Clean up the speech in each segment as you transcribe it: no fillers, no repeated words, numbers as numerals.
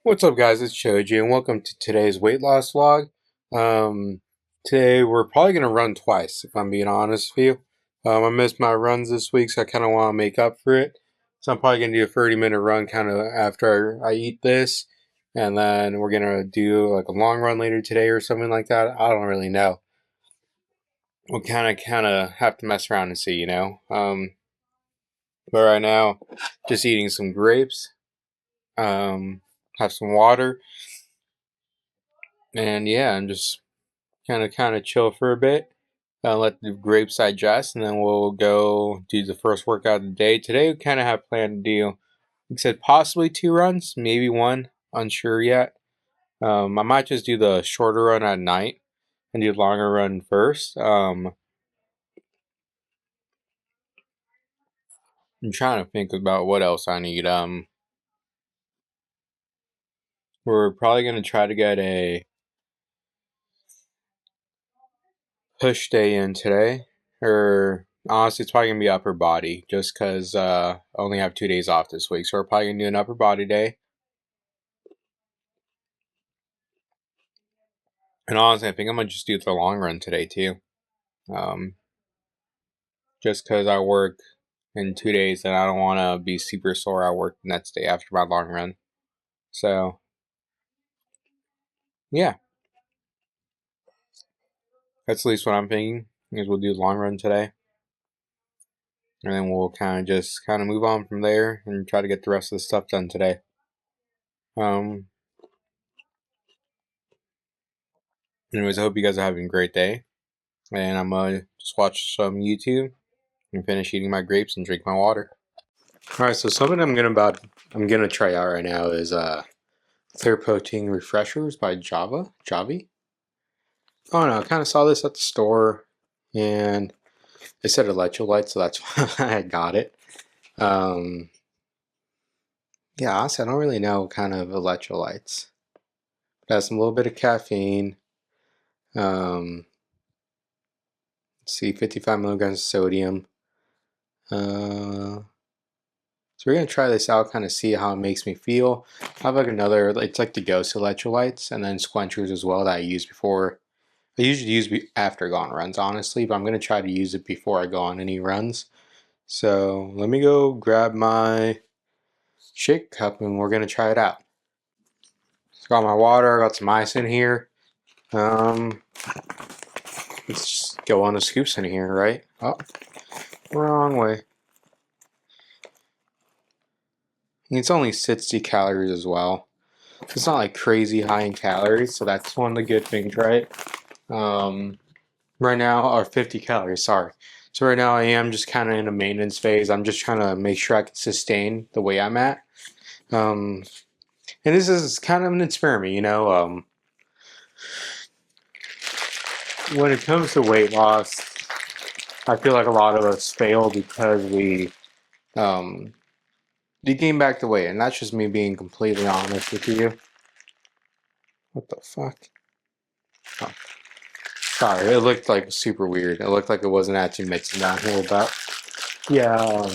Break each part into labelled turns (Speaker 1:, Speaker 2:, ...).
Speaker 1: What's up, guys? It's Choji, and welcome to today's weight loss vlog. Today we're probably gonna run twice, if I'm being honest with you. I missed my runs this week, so I kind of want to make up for it. So I'm probably gonna do a 30-minute run, kind of after I eat this, and then we're gonna do like a long run later today or something like that. I don't really know. We'll kind of have to mess around and see, you know. But right now, just eating some grapes. Have some water, and yeah, I'm just kind of chill for a bit, let the grapes digest, and then we'll go do the first workout of the day. Today we kind of have planned to do, like I said, possibly 2 runs, maybe one, unsure yet. I might just do the shorter run at night and do the longer run first. I'm trying to think about what else I need. We're probably gonna try to get a push day in today, or honestly, it's probably gonna be upper body, just because I only have 2 days off this week, so we're probably gonna do an upper body day. And honestly, I think I'm gonna just do the long run today too. Um, just because I work in 2 days and I don't want to be super sore at work the next day after my long run. So yeah, that's at least what I'm thinking. Is we'll do the long run today, and then we'll kind of move on from there and try to get the rest of the stuff done today. Um, Anyways, I hope you guys are having a great day, and I'm gonna just watch some YouTube and finish eating my grapes and drink my water. All right, so something I'm gonna try out right now is Clear Protein Refreshers by Javi. Oh no, I kind of saw this at the store, and it said Electrolyte, so that's why I got it. Um, yeah, honestly, I don't really know what kind of electrolytes. It has a little bit of caffeine. Um, let's see, 55 milligrams of sodium. So we're gonna try this out, kind of see how it makes me feel. I have like another, it's like the Ghost electrolytes, and then Squenchers as well that I use before. I usually use after go on runs, honestly, but I'm gonna try to use it before I go on any runs. So let me go grab my shake cup and we're gonna try it out. So got my water, I got some ice in here. Um, let's just go on the scoops in here, right? Oh, wrong way. It's only 60 calories as well. It's not like crazy high in calories, so that's one of the good things, right? Um, right now, or 50 calories, sorry. So right now I am just kind of in a maintenance phase. I'm just trying to make sure I can sustain the way I'm at. Um, and this is kind of an experiment, you know. When it comes to weight loss, I feel like a lot of us fail because um, we gain back the weight, and that's just me being completely honest with you. What the fuck? Oh, sorry, it looked like super weird. It looked like it wasn't actually mixing downhill, but yeah.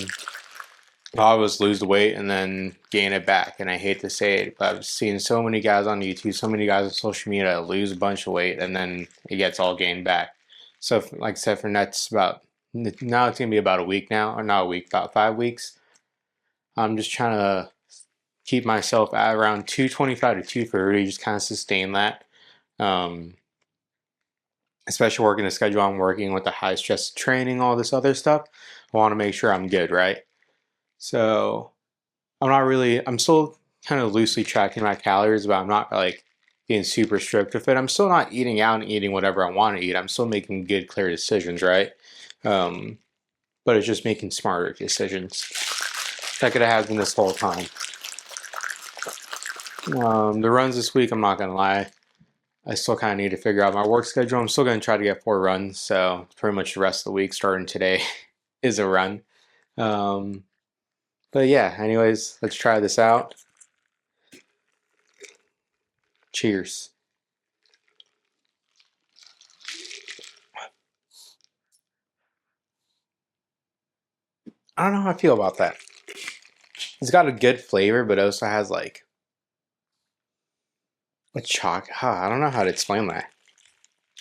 Speaker 1: I always lose the weight and then gain it back, and I hate to say it, but I've seen so many guys on YouTube, so many guys on social media lose a bunch of weight and then it gets all gained back. So, like I said, for next about now it's gonna be about a week now, or not a week, about 5 weeks. I'm just trying to keep myself at around 225 to 230, just kind of sustain that. Um, Especially working the schedule I'm working with, the high stress training, all this other stuff. I want to make sure I'm good, right? So I'm still kind of loosely tracking my calories, but I'm not like being super strict with it. I'm still not eating out and eating whatever I want to eat. I'm still making good, clear decisions, right? Um, but it's just making smarter decisions. That could have been this whole time. The runs this week, I'm not gonna lie, I still kind of need to figure out my work schedule. I'm still gonna try to get 4 runs, so pretty much the rest of the week starting today is a run. Um, but yeah, anyways, let's try this out. Cheers. I don't know how I feel about that. It's got a good flavor, but it also has like A chalk. Huh, I don't know how to explain that.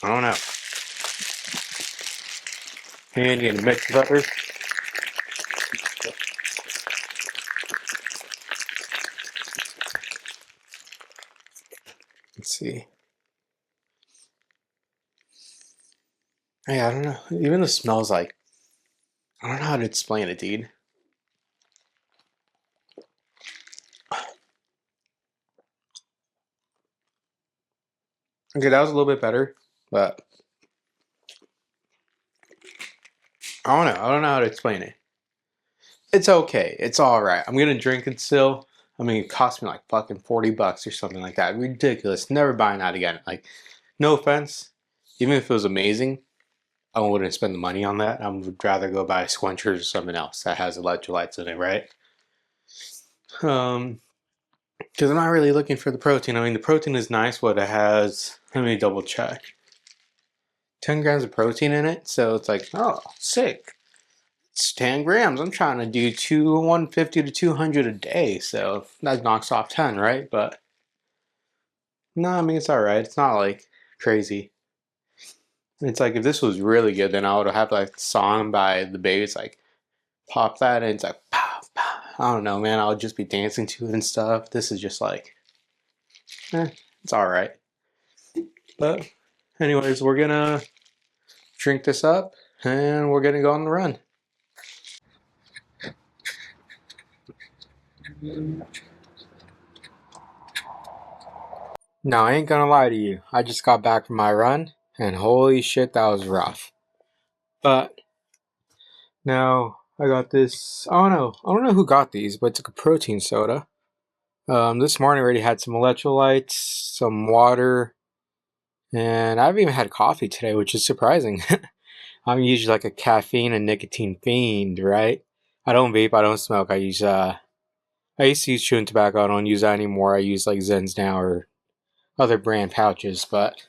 Speaker 1: I don't know. And you gonna mix it up here? Let's see. Hey, I don't know. Even the smell's like, I don't know how to explain it, dude. Okay, that was a little bit better, but I don't know. I don't know how to explain it. It's okay. It's all right. I'm gonna drink it still. I mean, it cost me like fucking $40 or something like that. Ridiculous. Never buying that again. Like, no offense. Even if it was amazing, I wouldn't spend the money on that. I would rather go buy Squenchers or something else that has electrolytes in it, right? Um, because I'm not really looking for the protein. I mean, the protein is nice. What it has, let me double check. 10 grams of protein in it. So it's like, oh, sick. It's 10 grams. I'm trying to do 150 to 200 a day. So that knocks off 10, right? But no, I mean, it's all right. It's not like crazy. It's like if this was really good, then I would have like the song by the Babies, like pop that, and it's like pow, pow. I don't know, man. I would just be dancing to it and stuff. This is just like, it's all right. But, anyways, we're gonna drink this up and we're gonna go on the run. Now, I ain't gonna lie to you. I just got back from my run, and holy shit, that was rough. But now I got this. I don't know who got these, but it's like a protein soda. This morning I already had some electrolytes, some water, and I haven't even had coffee today, which is surprising. I'm usually like a caffeine and nicotine fiend, right? I don't vape, I don't smoke. I used to use chewing tobacco. I don't use that anymore. I use like Zens now or other brand pouches, but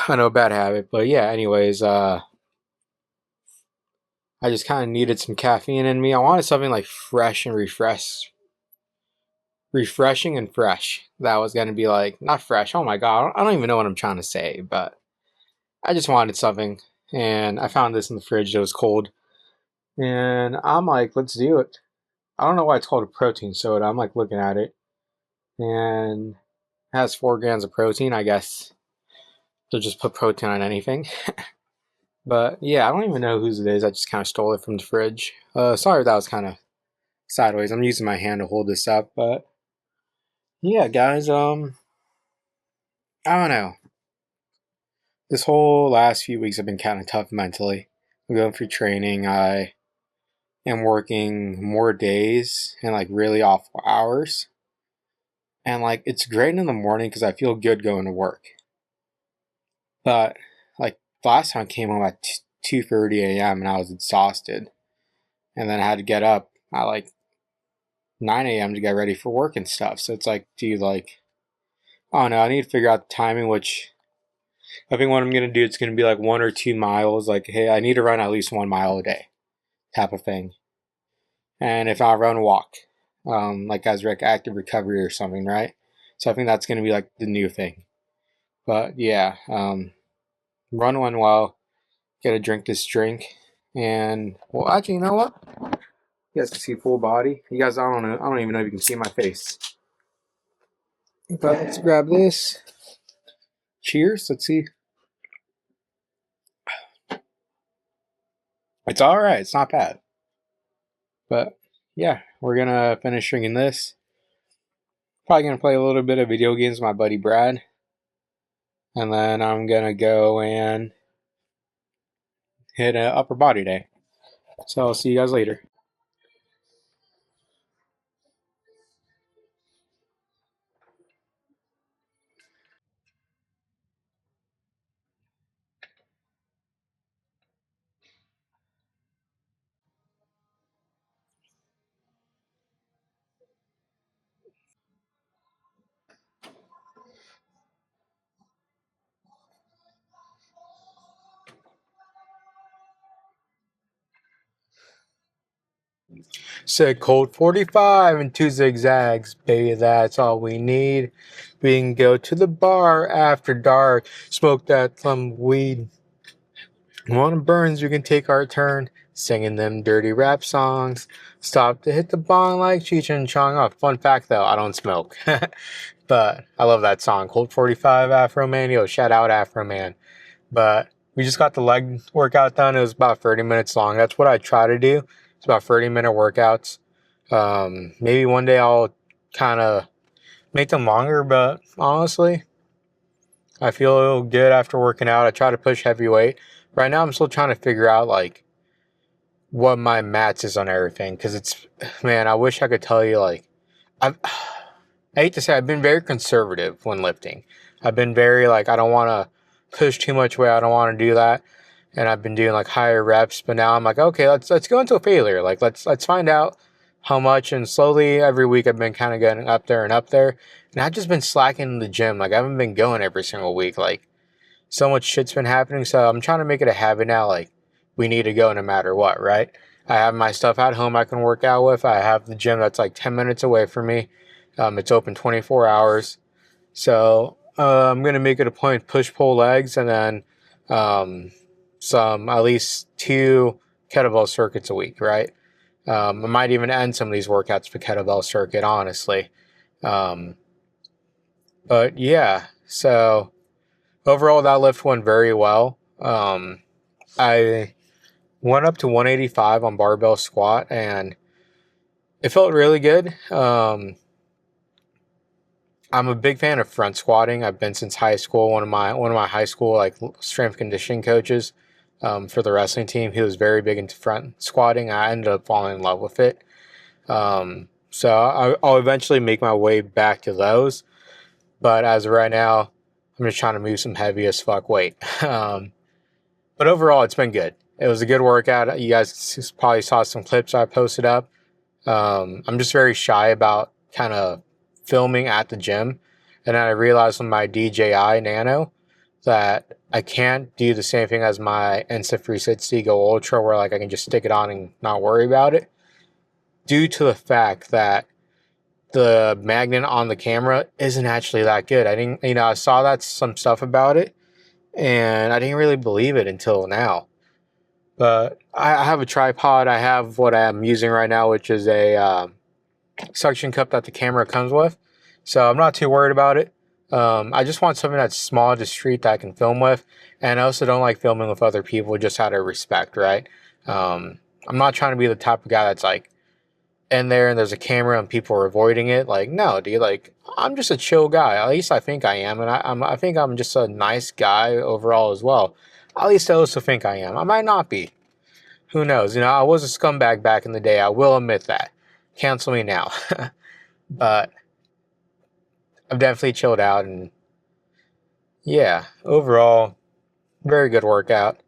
Speaker 1: I know, bad habit. But yeah, anyways, I just kind of needed some caffeine in me. I wanted something like fresh and refreshing and fresh. That was gonna be like not fresh. Oh my god, I don't even know what I'm trying to say, but I just wanted something, and I found this in the fridge. It was cold, and I'm like, let's do it. I don't know why it's called a protein soda. I'm like looking at it, and it has 4 grams of protein. I guess they'll just put protein on anything. But yeah, I don't even know whose it is. I just kind of stole it from the fridge. Sorry if that was kind of sideways. I'm using my hand to hold this up, but yeah, guys. I don't know. This whole last few weeks have been kind of tough mentally. I'm going through training. I am working more days and like really awful hours. And like it's great in the morning because I feel good going to work. But like last time I came home at 2:30 a.m. and I was exhausted. And then I had to get up at like 9 a.m. to get ready for work and stuff. So it's like, dude, like, oh no, I need to figure out the timing, which I think what I'm going to do, it's going to be like 1 or 2 miles. Like, hey, I need to run at least 1 mile a day type of thing. And if I run, walk, like as active recovery or something, right? So I think that's going to be like the new thing. But yeah, run one while, get to drink this drink. And, well, actually, you know what? You guys can see full body. You guys, I don't know. I don't even know if you can see my face. But let's grab this. Cheers. Let's see. It's all right. It's not bad. But yeah, we're gonna finish drinking this. Probably gonna play a little bit of video games with my buddy Brad, and then I'm gonna go and hit a upper body day. So I'll see you guys later. Said Colt 45 and 2 zigzags, baby, that's all we need. We can go to the bar after dark, smoke that some weed. One burns, you can take our turn, singing them dirty rap songs. Stop to hit the bong like Cheech and Chong. Oh, fun fact though, I don't smoke. But I love that song, Colt 45 Afro Man. Yo, shout out Afro Man. But we just got the leg workout done. It was about 30 minutes long. That's what I try to do. It's about 30-minute workouts. Maybe one day I'll kind of make them longer, but honestly, I feel good after working out. I try to push heavy weight. Right now, I'm still trying to figure out like what my mats is on everything because it's, man, I wish I could tell you like I hate to say I've been very conservative when lifting. I've been very like I don't want to push too much weight. I don't want to do that, and I've been doing like higher reps. But now I'm like, okay, let's go into a failure. Like let's find out how much, and slowly every week I've been kind of getting up there and up there, and I've just been slacking in the gym. Like I haven't been going every single week. Like so much shit's been happening, so I'm trying to make it a habit now. Like we need to go no matter what, right? I have my stuff at home I can work out with. I have the gym that's like 10 minutes away from me. It's open 24 hours. So I'm going to make it a point, push pull legs, and then some at least 2 kettlebell circuits a week, right? I might even end some of these workouts for kettlebell circuit, honestly. Um, but yeah, so overall that lift went very well. I went up to 185 on barbell squat, and it felt really good. I'm a big fan of front squatting. I've been since high school. One of my high school like strength conditioning coaches for the wrestling team, he was very big into front squatting. I ended up falling in love with it. So I'll eventually make my way back to those. But as of right now, I'm just trying to move some heavy as fuck weight. But overall, it's been good. It was a good workout. You guys probably saw some clips I posted up. I'm just very shy about kind of filming at the gym. And then I realized with my DJI Nano that I can't do the same thing as my Insta360 Go Ultra where like I can just stick it on and not worry about it. Due to the fact that the magnet on the camera isn't actually that good. I saw some stuff about it and I didn't really believe it until now. But I have a tripod. I have what I'm using right now, which is a suction cup that the camera comes with. So I'm not too worried about it. I just want something that's small, discreet that I can film with. And I also don't like filming with other people just out of respect, right? I'm not trying to be the type of guy that's like in there and there's a camera and people are avoiding it. Like, no, dude, like I'm just a chill guy. At least I think I am. And I think I'm just a nice guy overall as well. At least I also think I am. I might not be. Who knows? I was a scumbag back in the day. I will admit that. Cancel me now. But I've definitely chilled out, and yeah, overall, very good workout.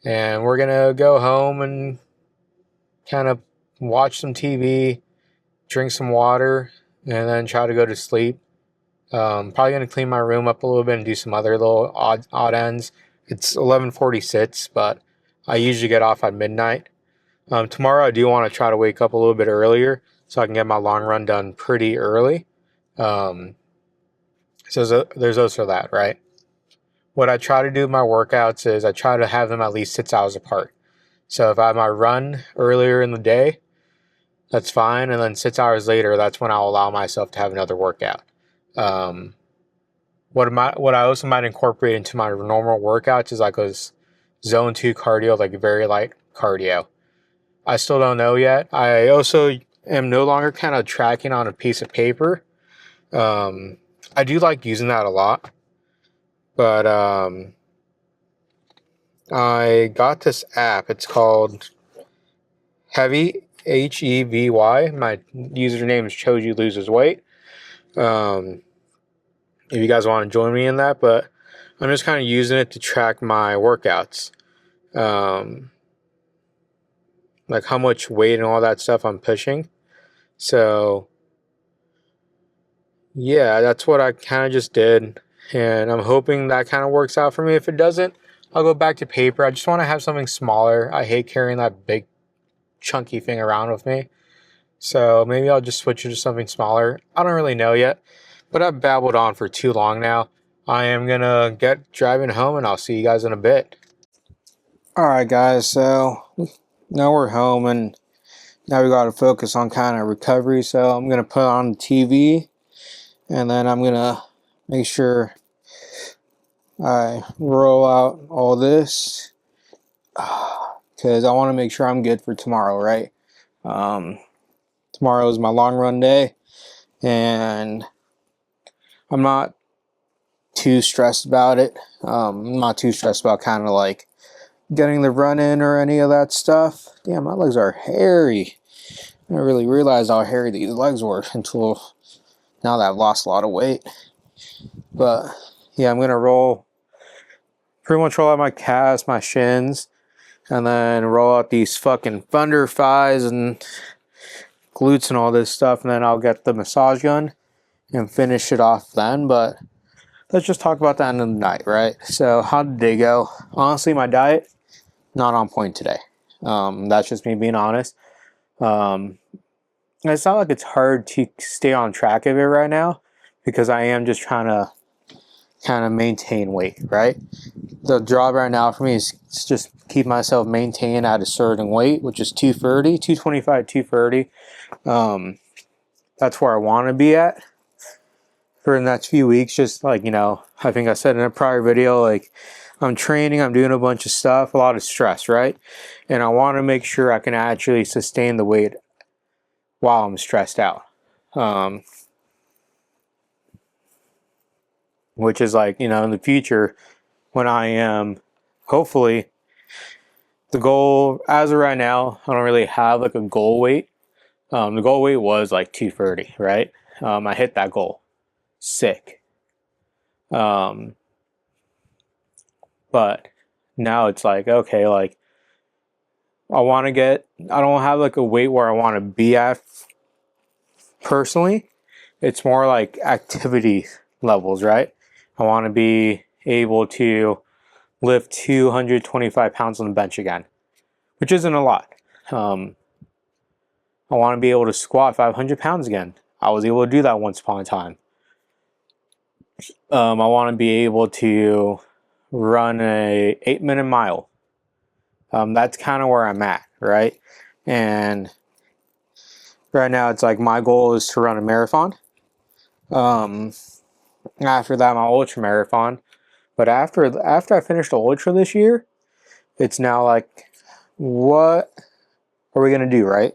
Speaker 1: And we're gonna go home and kind of watch some TV, drink some water, and then try to go to sleep. Probably gonna clean my room up a little bit and do some other little odd ends. It's 11:46, but I usually get off at midnight. Tomorrow I do want to try to wake up a little bit earlier so I can get my long run done pretty early. So there's also that, right? What I try to do with my workouts is I try to have them at least 6 hours apart. So if I have my run earlier in the day, that's fine. And then 6 hours later, that's when I'll allow myself to have another workout. What I also might incorporate into my normal workouts is like a zone 2 cardio, like very light cardio. I still don't know yet. I also am no longer kind of tracking on a piece of paper. I do like using that a lot. But I got this app. It's called Heavy, Hevy. My username is Choji Loses Weight. If you guys want to join me in that, but I'm just kind of using it to track my workouts. Like how much weight and all that stuff I'm pushing. So yeah, that's what I kind of just did. And I'm hoping that kind of works out for me. If it doesn't, I'll go back to paper. I just want to have something smaller. I hate carrying that big chunky thing around with me. So maybe I'll just switch it to something smaller. I don't really know yet, but I've babbled on for too long now. I am gonna get driving home and I'll see you guys in a bit. Alright guys, so now we're home and now we gotta focus on kind of recovery. So I'm gonna put on the TV and then I'm gonna make sure I roll out all this because I want to make sure I'm good for tomorrow, right? Tomorrow is my long run day and I'm not too stressed about it. I'm not too stressed about kind of like getting the run in or any of that stuff. Damn, my legs are hairy. I didn't really realize how hairy these legs were until now that I've lost a lot of weight. But yeah, I'm gonna pretty much roll out my calves, my shins, and then roll out these fucking thunder thighs and glutes and all this stuff, and then I'll get the massage gun and finish it off then. But let's just talk about the end of the night, right? So how did they go? Honestly, my diet, not on point today. That's just me being honest. It's not like it's hard to stay on track of it right now because I am just trying to kind of maintain weight, right? The job right now for me is just keep myself maintained at a certain weight, which is 230, 225, 230. That's where I want to be at for the next few weeks. Just like, you know, I think I said in a prior video, like I'm training, I'm doing a bunch of stuff, a lot of stress, right? And I want to make sure I can actually sustain the weight while I'm stressed out. Which is like, you know, in the future when I am hopefully the goal as of right now, I don't really have like a goal weight. The goal weight was like 230, right? I hit that goal. Sick. But now it's like, okay, like I don't have like a weight where I want to be at personally. It's more like activity levels, right? I want to be able to lift 225 pounds on the bench again, which isn't a lot. I want to be able to squat 500 pounds again. I was able to do that once upon a time. I want to be able to run a 8-minute mile. That's kind of where I'm at, right? And right now it's like my goal is to run a marathon. After that, my ultra marathon. But after I finish the ultra this year, it's now like, what are we gonna do, right?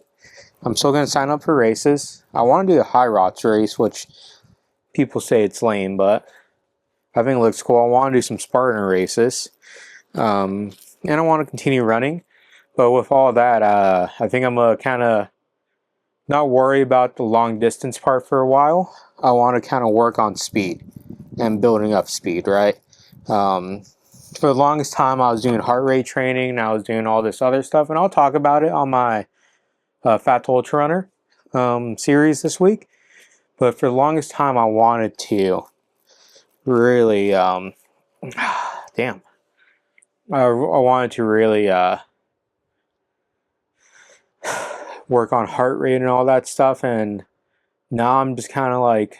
Speaker 1: I'm still gonna sign up for races. I want to do the high rocks race, which people say it's lame, but I think it looks cool. I want to do some Spartan races, and I want to continue running. But with all that, I think I'm gonna kind of not worry about the long distance part for a while. I want to kind of work on speed and building up speed, right? For the longest time, I was doing heart rate training and I was doing all this other stuff, and I'll talk about it on my Fat to Ultra Runner series this week. But for the longest time, I wanted to really, damn, I wanted to really work on heart rate and all that stuff, and now I'm just kind of like,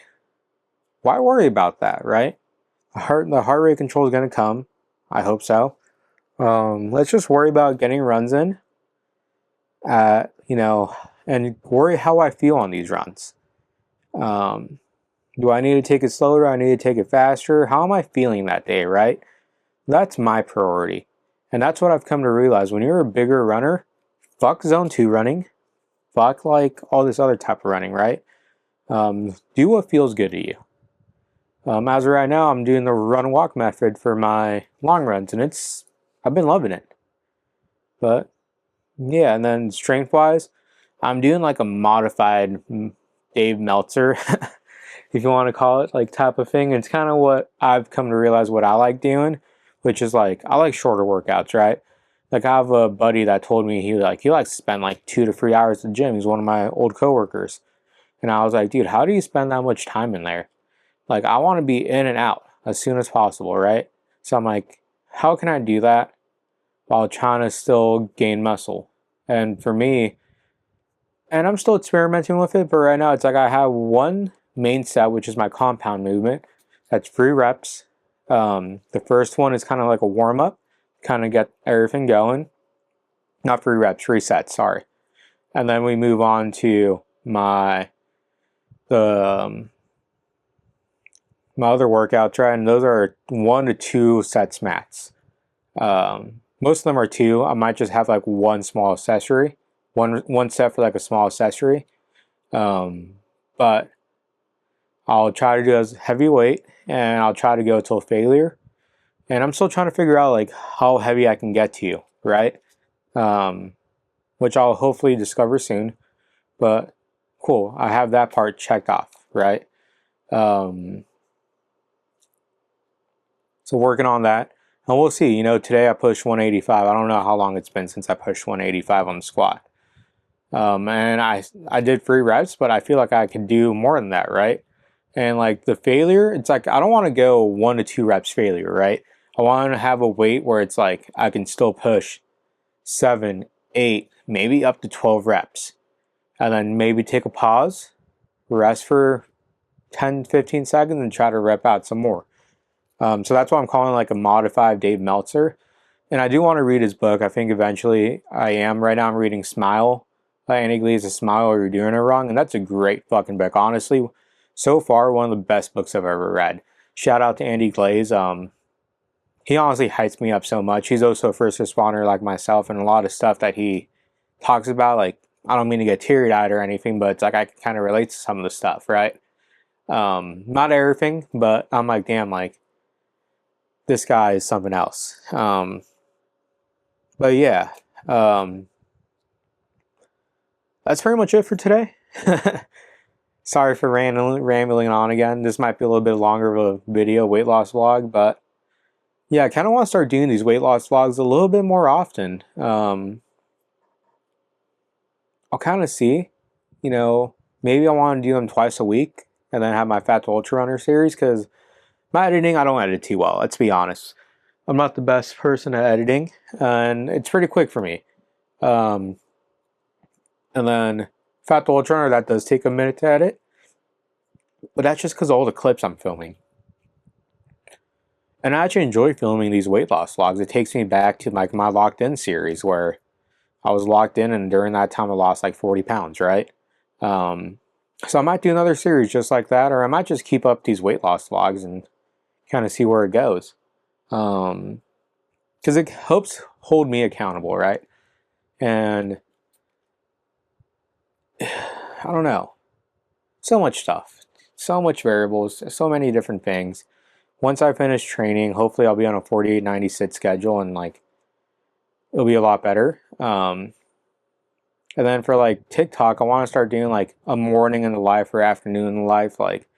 Speaker 1: why worry about that, right? The heart rate control is going to come. I hope so. Let's just worry about getting runs in, you know, and worry how I feel on these runs. Do I need to take it slower? Do I need to take it faster? How am I feeling that day, right? That's my priority. And that's what I've come to realize. When you're a bigger runner, fuck zone 2 running. Fuck like all this other type of running, right? Do what feels good to you. As of right now, I'm doing the run walk method for my long runs, and I've been loving it. But yeah, and then strength wise, I'm doing like a modified Dave Meltzer, if you want to call it, like type of thing. It's kind of what I've come to realize what I like doing, which is like I like shorter workouts, right? Like I have a buddy that told me he likes to spend like 2 to 3 hours at the gym. He's one of my old coworkers, and I was like, dude, how do you spend that much time in there? Like I want to be in and out as soon as possible, right? So I'm like, how can I do that while trying to still gain muscle? And for me, And I'm still experimenting with it, but right now it's like I have one main set, which is my compound movement. That's 3 reps. The first one is kind of like a warm up, kind of get everything going. Not 3 reps, 3 sets, sorry. And then we move on to the my other workouts, right? And those are 1 to 2 sets max. Most of them are 2. I might just have like one small accessory, one set for like a small accessory. But I'll try to do as heavy weight, and I'll try to go till failure. And I'm still trying to figure out like how heavy I can get to, right? Which I'll hopefully discover soon. But cool, I have that part checked off, right? So working on that, and we'll see. You know, today I pushed 185. I don't know how long it's been since I pushed 185 on the squat. And I did 3 reps, but I feel like I could do more than that, right? And like the failure, it's like I don't want to go 1 to 2 reps failure, right? I want to have a weight where it's like I can still push 7, 8, maybe up to 12 reps, and then maybe take a pause, rest for 10, 15 seconds, and try to rep out some more. So that's why I'm calling like a modified Dave Meltzer. And I do want to read his book. I think eventually I am. Right now I'm reading Smile by Andy Glee's Smile or You're Doing It Wrong. And that's a great fucking book. Honestly, so far, one of the best books I've ever read. Shout out to Andy Glaze. He honestly hypes me up so much. He's also a first responder like myself, and a lot of stuff that he talks about, like, I don't mean to get teary-eyed or anything, but it's like I can kind of relate to some of the stuff, right? Not everything, but I'm like, damn, like, this guy is something else. But yeah, that's pretty much it for today. Sorry for rambling on again. This might be a little bit longer of a video, weight loss vlog, but yeah, I kind of want to start doing these weight loss vlogs a little bit more often. I'll kind of see, you know, maybe I want to do them twice a week and then have my Fat to Ultra Runner series, because my editing, I don't edit too well, let's be honest. I'm not the best person at editing, and it's pretty quick for me. And then Fat to Ultra Runner, that does take a minute to edit, but that's just because of all the clips I'm filming. And I actually enjoy filming these weight loss vlogs. It takes me back to like my locked in series where I was locked in, and during that time I lost like 40 pounds, right? So I might do another series just like that, or I might just keep up these weight loss vlogs and kind of see where it goes. Because it helps hold me accountable, right? And I don't know. So much stuff. So much variables. So many different things. Once I finish training, hopefully I'll be on a 48-90 sit schedule, and like it'll be a lot better. And then for like TikTok, I want to start doing like a morning in the life or afternoon in the life, like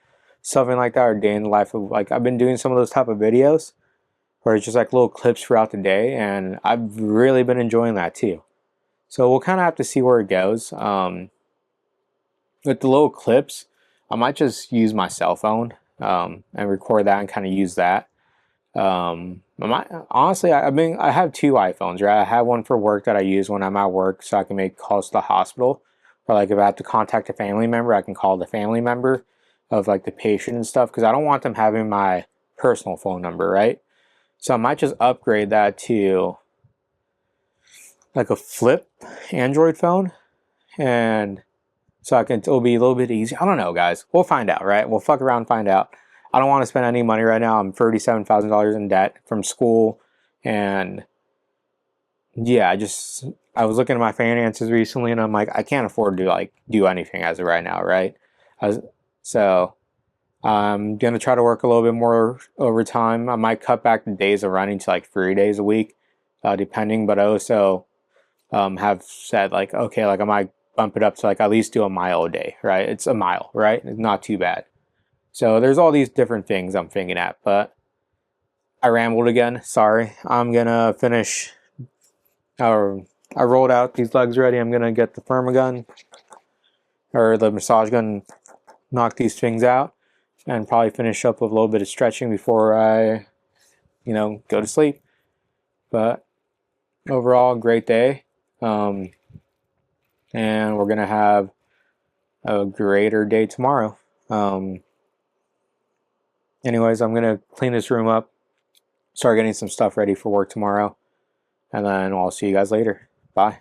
Speaker 1: something like that, or day in the life of, like, I've been doing some of those type of videos where it's just like little clips throughout the day, and I've really been enjoying that too. So we'll kind of have to see where it goes. With the little clips, I might just use my cell phone and record that and kind of use that. Honestly, I have 2 iPhones, right? I have one for work that I use when I'm at work so I can make calls to the hospital. Or like if I have to contact a family member, I can call the family member of like the patient and stuff, because I don't want them having my personal phone number, right? So I might just upgrade that to like a flip Android phone, and so it'll be a little bit easier. I don't know, guys. We'll find out, right? We'll fuck around and find out. I don't want to spend any money right now. I'm $37,000 in debt from school, and yeah, I was looking at my finances recently, and I'm like, I can't afford to like do anything as of right now, right? So I'm gonna try to work a little bit more overtime. I might cut back the days of running to like 3 days a week, depending. But I also have said like, okay, like I might bump it up to like at least do a mile a day, right? It's a mile, right? It's not too bad. So there's all these different things I'm thinking at, but I rambled again. Sorry. I'm gonna finish. I rolled out these legs ready. I'm gonna get the Thermogun or the massage gun, knock these things out, and probably finish up with a little bit of stretching before I, go to sleep. But overall, great day. and we're gonna have a greater day tomorrow. Anyways, I'm gonna clean this room up, start getting some stuff ready for work tomorrow, and then I'll see you guys later. Bye.